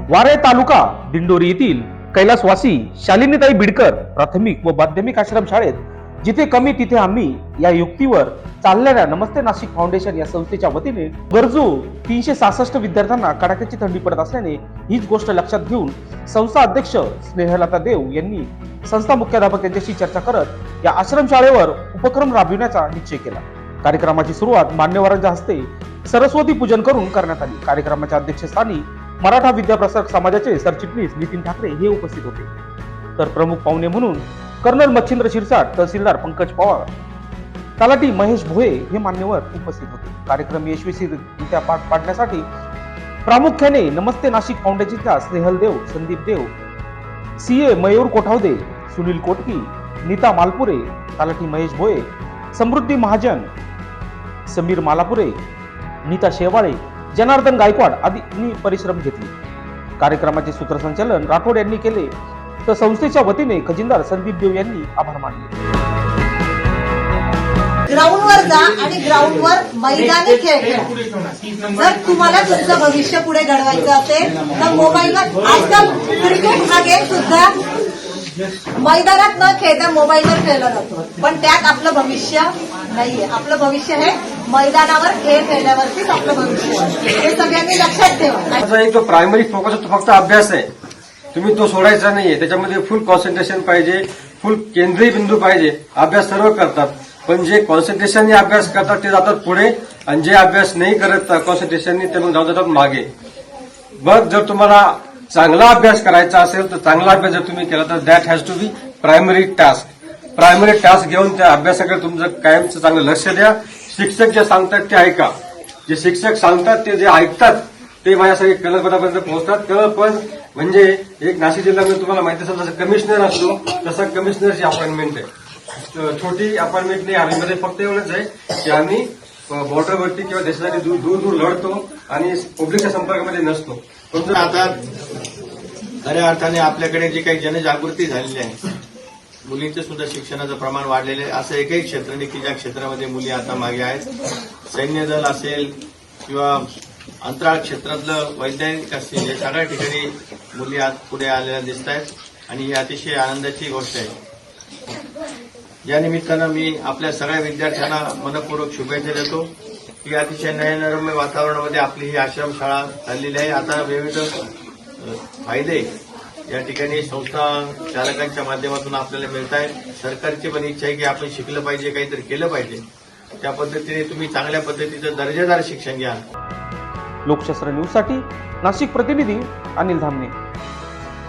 वारे तालुका दिंडोरी येथील कैलासवासी शालिनीताई बिडकर प्राथमिक व माध्यमिक आश्रम शाळेत जिथे कमी तिथे आम्ही या युक्तीवर चालणाऱ्या नमस्ते नाशिक फाउंडेशन या संस्थेच्या वतीने गरजू 366 विद्यार्थ्यांना कडाक्याची थंडी पडत असल्याने हीच गोष्ट लक्षात घेऊन संस्था अध्यक्ष स्नेहलता देव यांनी संस्था मुख्याध्यापक यांच्याशी चर्चा करत या आश्रम शाळेवर उपक्रम राबविण्याचा निश्चय केला। कार्यक्रमाची सुरुवात मान्यवरांच्या हस्ते सरस्वती पूजन करून करण्यात आली। कार्यक्रमाच्या अध्यक्षस्थानी मराठा विद्याप्रसारक समाजाचे सरचिटणीस नितीन ठाकरे हे उपस्थित होते, तर प्रमुख पाहुणे म्हणून कर्नल मच्छिंद्र शिरसाट, तहसीलदार पंकज पवार, तलाठी महेश भोये हे मान्यवर उपस्थित होते। कार्यक्रम यशस्वीरित्या पार पाडण्यासाठी प्रामुख्याने नमस्ते नाशिक फाउंडेशनच्या स्नेहल देव, संदीप देव, सीए मयूर कोठावदे, सुनील कोटकी, नीता मालपुरे, तलाठी महेश भोये, समृद्धी महाजन, समीर मालापुरे, नीता शेवाळे, जनार्दन गायकवाड आदींनी परिश्रम घेतले। कार्यक्रमाचे सूत्रसंचालन राठोड यांनी केले, तर संस्थेच्या वतीने खजिनदार संदीप देव यांनी आभार मानले। ग्राउंडवर जा आणि ग्राउंडवर मैदानी खेळ खेळा। जर तुम्हाला तुमचं भविष्य पुढे घडवायचं असेल तर मोबाईलवर आजकाल क्रिकेट हा गेम सुद्धा मैदानात न खेळता मोबाईलवर खेळला जातो, पण त्यात आपलं भविष्य नाहीये। आपलं भविष्य हे मैदानावर खेळ खेळल्यावरतीच आपलं भविष्य आहे, हे सगळ्यांनी लक्षात ठेवा। एक तो प्रायमरी फोकस तो फक्त अभ्यास आहे, तुम्ही तो सोडायचा नाहीये। त्याच्यामध्ये फुल कॉन्सन्ट्रेशन पाहिजे, फुल केंद्रीय बिंदू पाहिजे। अभ्यास सर्व करतात, पण जे कॉन्सन्ट्रेशनने अभ्यास करतात ते जातात पुढे, आणि जे अभ्यास नाही करत कॉन्सन्ट्रेशनने ते मग जातात मागे। बघ, जर तुम्हाला चांगला अभ्यास करायचा असेल तर चांगला अभ्यास जर तुम्ही केला तर that has to be primary task. Primary task घेऊन त्या अभ्यासाकडे तुमचं कायमचं चांगलं लक्ष द्या। शिक्षक जे सांगतात ते ऐका, जे शिक्षक सांगतात ते जे ऐकतात ते माझ्यासाठी कळपदापर्यंत पोहोचतात। पण म्हणजे एक नाशिक जिल्ह्यामध्ये तुम्हाला माहिती असेल जसं कमिशनर असतो तसं कमिशनरची अपॉइंटमेंट आहे, छोटी अपॉइंटमेंट नाही। आम्ही फक्त एवढंच आहे की आम्ही बॉर्डरवरती किंवा देशासाठी दूर दूर लढतो आणि पब्लिकच्या संपर्कामध्ये नसतो। पण आता खऱ्या अर्थाने आपल्याकडे जी काही जनजागृती झालेली आहे, मुलींचं सुद्धा शिक्षणाचं प्रमाण वाढलेलं आहे। असं एकही क्षेत्र नाही की ज्या क्षेत्रामध्ये मुली आता मागे आहेत। सैन्य दल असेल किंवा अंतराळ क्षेत्रातलं वैज्ञानिक असतील, या सगळ्या ठिकाणी मुली आज पुढे आलेल्या दिसत आहेत आणि ही अतिशय आनंदाची गोष्ट आहे। या निमित्तानं मी आपल्या सगळ्या विद्यार्थ्यांना मनपूर्वक शुभेच्छा देतो की अतिशय नयनरम्य वातावरणामध्ये आपली ही आश्रमशाळा चाललेली आहे। आता विविध फायदे या ठिकाणी संस्था चालकांच्या माध्यमातून आपल्याला मिळत आहेत। सरकारची पण इच्छा आहे की आपण शिकलं पाहिजे, काहीतरी केलं पाहिजे। त्या पद्धतीने तुम्ही चांगल्या पद्धतीचं दर्जेदार शिक्षण घ्या। लोकशास्त्र न्यूज साठी नाशिक प्रतिनिधी अनिल धामणे।